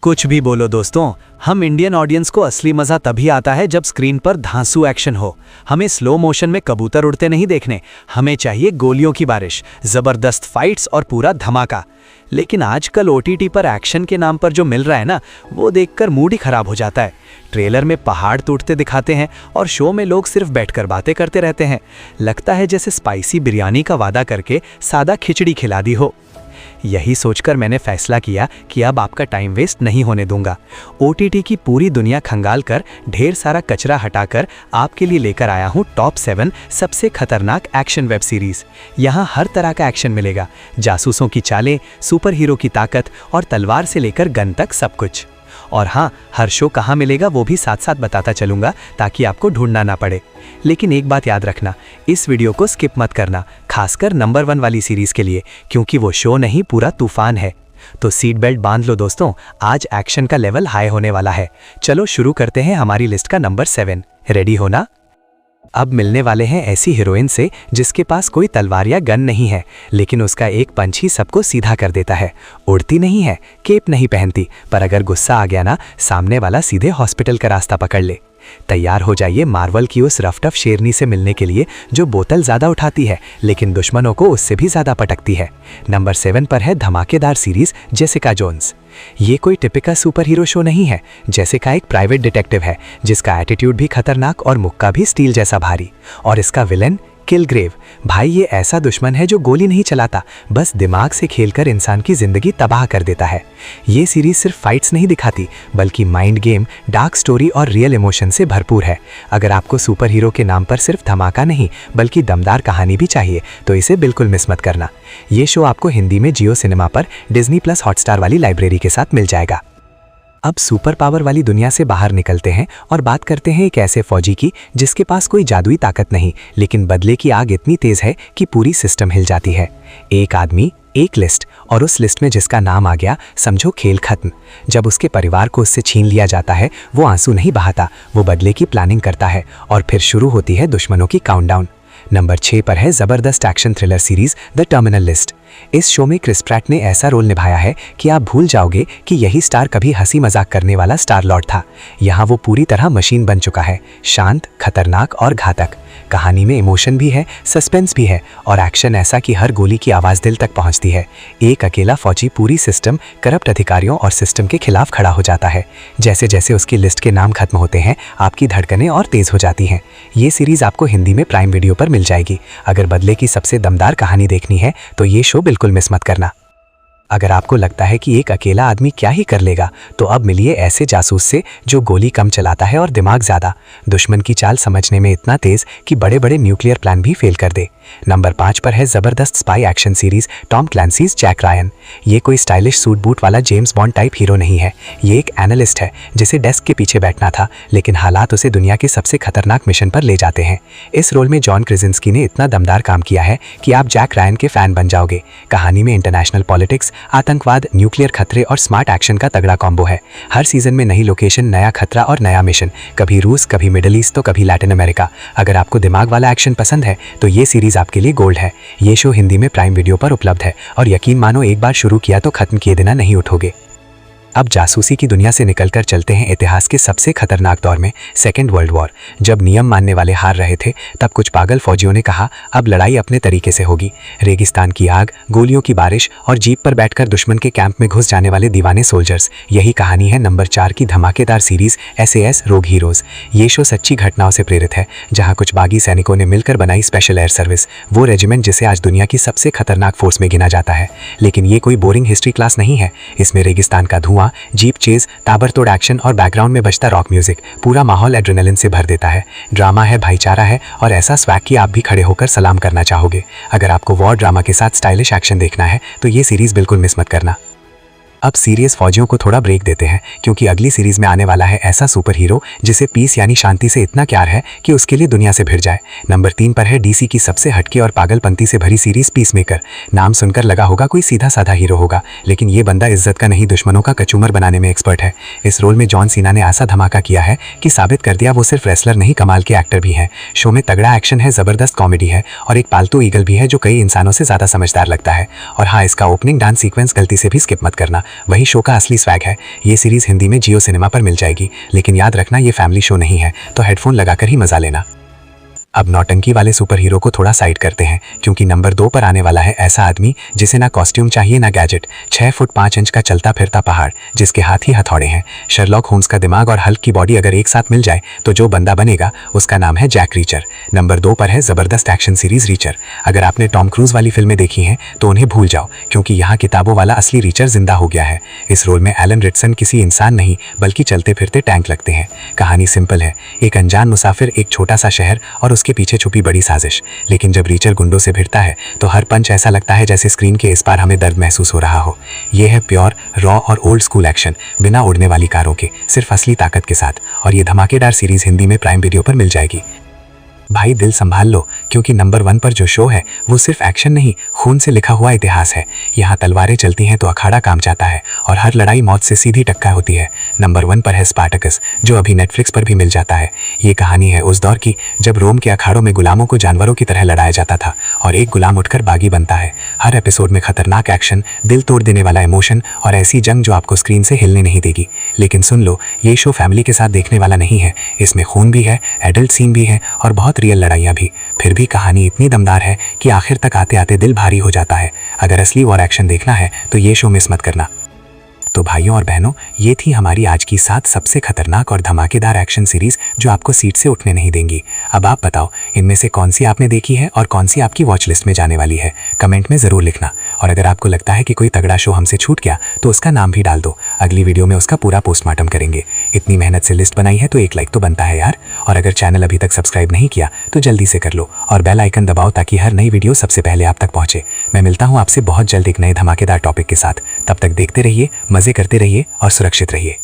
कुछ भी बोलो दोस्तों, हम इंडियन ऑडियंस को असली मजा तभी आता है जब स्क्रीन पर धांसू एक्शन हो। हमें स्लो मोशन में कबूतर उड़ते नहीं देखने, हमें चाहिए गोलियों की बारिश, जबरदस्त फाइट्स और पूरा धमाका। लेकिन आजकल ओटीटी पर एक्शन के नाम पर जो मिल रहा है ना, वो देखकर मूड ही खराब हो जाता है। ट्रेलर में पहाड़ टूटते दिखाते हैं और शो में लोग सिर्फ बैठकर बातें करते रहते हैं। लगता है जैसे स्पाइसी बिरयानी का वादा करके सादा खिचड़ी खिला दी हो। यही सोचकर मैंने फैसला किया कि अब आपका टाइम वेस्ट नहीं होने दूंगा। ओटीटी की पूरी दुनिया खंगाल कर, ढेर सारा कचरा हटाकर आपके लिए लेकर आया हूँ टॉप 7 सबसे खतरनाक एक्शन वेब सीरीज। यहाँ हर तरह का एक्शन मिलेगा, जासूसों की चालें, सुपर हीरो की ताकत और तलवार से लेकर गन तक सब कुछ। और हाँ, हर शो कहाँ मिलेगा वो भी साथ साथ बताता चलूंगा ताकि आपको ढूंढना ना पड़े। लेकिन एक बात याद रखना, इस वीडियो को स्किप मत करना, खासकर नंबर 1 वाली सीरीज के लिए, क्योंकि वो शो नहीं पूरा तूफान है। तो सीट बेल्ट बांध लो दोस्तों, आज एक्शन का लेवल हाई होने वाला है। चलो शुरू करते हैं हमारी लिस्ट का नंबर 7। रेडी हो ना? अब मिलने वाले हैं ऐसी हीरोइन से जिसके पास कोई तलवार या गन नहीं है, लेकिन उसका एक पंच ही सबको सीधा कर देता है। उड़ती नहीं है, केप नहीं पहनती, पर अगर गुस्सा आ गया ना, सामने वाला सीधे हॉस्पिटल का रास्ता पकड़ ले। तैयार हो जाइए मार्वल की उस रफ टफ शेरनी से मिलने के लिए जो बोतल ज्यादा उठाती है लेकिन दुश्मनों को उससे भी ज्यादा पटकती है। नंबर 7 पर है धमाकेदार सीरीज जेसिका जोन्स। ये कोई टिपिकल सुपर हीरो शो नहीं है। जेसिका एक प्राइवेट डिटेक्टिव है जिसका एटीट्यूड भी खतरनाक और मुक्का भी स्टील जैसा भारी। और इसका विलन किलग्रेव, भाई ये ऐसा दुश्मन है जो गोली नहीं चलाता, बस दिमाग से खेलकर इंसान की जिंदगी तबाह कर देता है। ये सीरीज सिर्फ फाइट्स नहीं दिखाती, बल्कि माइंड गेम, डार्क स्टोरी और रियल इमोशन से भरपूर है। अगर आपको सुपर हीरो के नाम पर सिर्फ धमाका नहीं बल्कि दमदार कहानी भी चाहिए तो इसे बिल्कुल मिस मत करना। ये शो आपको हिंदी में जियो सिनेमा पर Disney+ हॉटस्टार वाली लाइब्रेरी के साथ मिल जाएगा। अब सुपर पावर वाली दुनिया से बाहर निकलते हैं और बात करते हैं एक ऐसे फौजी की जिसके पास कोई जादुई ताकत नहीं, लेकिन बदले की आग इतनी तेज है कि पूरी सिस्टम हिल जाती है। एक आदमी, एक लिस्ट, और उस लिस्ट में जिसका नाम आ गया समझो खेल खत्म। जब उसके परिवार को उससे छीन लिया जाता है, वो आंसू नहीं बहाता, वो बदले की प्लानिंग करता है और फिर शुरू होती है दुश्मनों की काउंटडाउन। नंबर 6 पर है जबरदस्त action thriller series the terminal list. इस शो में क्रिस प्रैट ने ऐसा रोल निभाया है कि आप भूल जाओगे कि यही स्टार कभी हंसी मजाक करने वाला स्टार लॉर्ड था। यहाँ वो पूरी तरह मशीन बन चुका है, शांत, खतरनाक और घातक। कहानी में इमोशन भी है, सस्पेंस भी है और एक्शन ऐसा कि हर गोली की आवाज़ दिल तक पहुंचती है। एक अकेला फौजी पूरी सिस्टम, करप्ट अधिकारियों और सिस्टम के खिलाफ खड़ा हो जाता है। जैसे जैसे उसकी लिस्ट के नाम खत्म होते हैं, आपकी धड़कनें और तेज हो जाती हैं। ये सीरीज आपको हिंदी में प्राइम वीडियो पर मिल जाएगी। अगर बदले की सबसे दमदार कहानी देखनी है तो ये शो बिल्कुल मिस मत करना। अगर आपको लगता है कि एक अकेला आदमी क्या ही कर लेगा, तो अब मिलिए ऐसे जासूस से जो गोली कम चलाता है और दिमाग ज्यादा, दुश्मन की चाल समझने में इतना तेज कि बड़े बड़े न्यूक्लियर प्लान भी फेल कर दे। नंबर 5 पर है जबरदस्त spy action series Tom Clancy's Jack Ryan. ये कोई स्टाइलिश सूट बूट वाला जेम्स बॉन्ड टाइप हीरो नहीं है। ये एक एनालिस्ट है जिसे डेस्क के पीछे बैठना था, लेकिन हालात उसे दुनिया के सबसे खतरनाक मिशन पर ले जाते हैं। इस रोल में जॉन क्रिजिंस्की ने इतना दमदार काम किया है कि आप जैक रायन के फैन बन जाओगे। कहानी में इंटरनेशनल पॉलिटिक्स, आतंकवाद, न्यूक्लियर खतरे और स्मार्ट एक्शन का तगड़ा कॉम्बो है। हर सीजन में नई लोकेशन, नया खतरा और नया मिशन, कभी रूस, कभी मिडिल ईस्ट तो कभी लैटिन अमेरिका। अगर आपको दिमाग वाला एक्शन पसंद है तो ये सीरीज आपके लिए गोल्ड है। ये शो हिंदी में प्राइम वीडियो पर उपलब्ध है और यकीन मानो एक बार शुरू किया तो खत्म किए बिना नहीं उठोगे। अब जासूसी की दुनिया से निकलकर चलते हैं इतिहास के सबसे खतरनाक दौर में, सेकेंड वर्ल्ड वॉर। जब नियम मानने वाले हार रहे थे, तब कुछ पागल फौजियों ने कहा अब लड़ाई अपने तरीके से होगी। रेगिस्तान की आग, गोलियों की बारिश और जीप पर बैठकर दुश्मन के कैंप में घुस जाने वाले दीवाने सोल्जर्स। यही कहानी है नंबर 4 की धमाकेदार सीरीज SAS रोग हीरोज। ये शो सच्ची घटनाओं से प्रेरित है, जहाँ कुछ बागी सैनिकों ने मिलकर बनाई स्पेशल एयर सर्विस, वो रेजिमेंट जिसे आज दुनिया की सबसे खतरनाक फोर्स में गिना जाता है। लेकिन ये कोई बोरिंग हिस्ट्री क्लास नहीं है। इसमें रेगिस्तान का धुआं, जीप चेज, ताबड़तोड़ एक्शन और बैकग्राउंड में बजता रॉक म्यूजिक पूरा माहौल एड्रेनलिन से भर देता है। ड्रामा है, भाईचारा है और ऐसा स्वैग कि आप भी खड़े होकर सलाम करना चाहोगे। अगर आपको वॉर ड्रामा के साथ स्टाइलिश एक्शन देखना है तो ये सीरीज बिल्कुल मिस मत करना। अब सीरियस फौजियों को थोड़ा ब्रेक देते हैं, क्योंकि अगली सीरीज में आने वाला है ऐसा सुपर हीरो जिसे पीस यानी शांति से इतना प्यार है कि उसके लिए दुनिया से भिड़ जाए। नंबर 3 पर है DC की सबसे हटके और पागलपंती से भरी सीरीज पीसमेकर। नाम सुनकर लगा होगा कोई सीधा साधा हीरो होगा, लेकिन ये बंदा इज्जत का नहीं दुश्मनों का कचूमर बनाने में एक्सपर्ट है। इस रोल में जॉन सीना ने ऐसा धमाका किया है कि साबित कर दिया वो सिर्फ रेसलर नहीं, कमाल के एक्टर भी हैं। शो में तगड़ा एक्शन है, जबरदस्त कॉमेडी है और एक पालतू ईगल भी है जो कई इंसानों से ज्यादा समझदार लगता है। और हाँ, इसका ओपनिंग डांस सीक्वेंस गलती से भी स्किप मत करना, वही शो का असली स्वैग है। ये सीरीज हिंदी में जियो सिनेमा पर मिल जाएगी, लेकिन याद रखना ये फैमिली शो नहीं है, तो हेडफोन लगाकर ही मजा लेना। अब नौटंकी वाले सुपर हीरो को थोड़ा साइड करते हैं, क्योंकि नंबर 2 पर आने वाला है ऐसा आदमी जिसे ना कॉस्ट्यूम चाहिए ना गैजेट, 6 फुट 5 इंच का चलता फिरता पहाड़ जिसके हाथ ही हथौड़े हैं। शर्लॉक होम्स का दिमाग और हल्क की बॉडी अगर एक साथ मिल जाए तो जो बंदा बनेगा उसका नाम है जैक रीचर। नंबर 2 पर है जबरदस्त एक्शन सीरीज रीचर। अगर आपने टॉम क्रूज वाली फिल्में देखी हैं तो उन्हें भूल जाओ, क्योंकि यहाँ किताबों वाला असली रीचर जिंदा हो गया है। इस रोल में एलन रिचसन किसी इंसान नहीं बल्कि चलते फिरते टैंक लगते हैं। कहानी सिंपल है, एक अनजान मुसाफिर, एक छोटा सा शहर और उसके पीछे छुपी बड़ी साजिश। लेकिन जब रीचर गुंडों से भिड़ता है तो हर पंच ऐसा लगता है जैसे स्क्रीन के इस पार हमें दर्द महसूस हो रहा हो। यह है प्योर, रॉ और ओल्ड स्कूल एक्शन, बिना उड़ने वाली कारों के, सिर्फ असली ताकत के साथ। और ये धमाकेदार सीरीज हिंदी में प्राइम वीडियो पर मिल जाएगी। भाई दिल संभाल लो, क्योंकि नंबर 1 पर जो शो है वो सिर्फ एक्शन नहीं, खून से लिखा हुआ इतिहास है। यहाँ तलवारें चलती हैं तो अखाड़ा काम जाता है और हर लड़ाई मौत से सीधी टक्कर होती है। नंबर 1 पर है स्पार्टकस, जो अभी नेटफ्लिक्स पर भी मिल जाता है। ये कहानी है उस दौर की जब रोम के अखाड़ों में गुलामों को जानवरों की तरह लड़ाया जाता था और एक गुलाम उठकर बागी बनता है। हर एपिसोड में खतरनाक एक्शन, दिल तोड़ देने वाला इमोशन और ऐसी जंग जो आपको स्क्रीन से हिलने नहीं देगी। लेकिन सुन लो, ये शो फैमिली के साथ देखने वाला नहीं है। इसमें खून भी है, एडल्ट सीन भी है और बहुत रियल लड़ाइयाँ भी। फिर भी कहानी इतनी दमदार है कि आखिर तक आते आते दिल भारी हो जाता है। अगर असली वॉर एक्शन देखना है तो ये शो मिस मत करना। तो भाइयों और बहनों, ये थी हमारी आज की 7 सबसे खतरनाक और धमाकेदार एक्शन सीरीज जो आपको सीट से उठने नहीं देंगी। अब आप बताओ, इनमें से कौन सी आपने देखी है और कौन सी आपकी वॉच लिस्ट में जाने वाली है? कमेंट में ज़रूर लिखना। और अगर आपको लगता है कि कोई तगड़ा शो हमसे छूट गया तो उसका नाम भी डाल दो, अगली वीडियो में उसका पूरा पोस्टमार्टम करेंगे। इतनी मेहनत से लिस्ट बनाई है तो एक लाइक तो बनता है यार। और अगर चैनल अभी तक सब्सक्राइब नहीं किया तो जल्दी से कर लो और बेल आइकन दबाओ ताकि हर नई वीडियो सबसे पहले आप तक पहुंचे। मैं मिलता हूं आपसे बहुत जल्द एक नए धमाकेदार टॉपिक के साथ। तब तक देखते रहिए, मजे करते रहिए और सुरक्षित रहिए।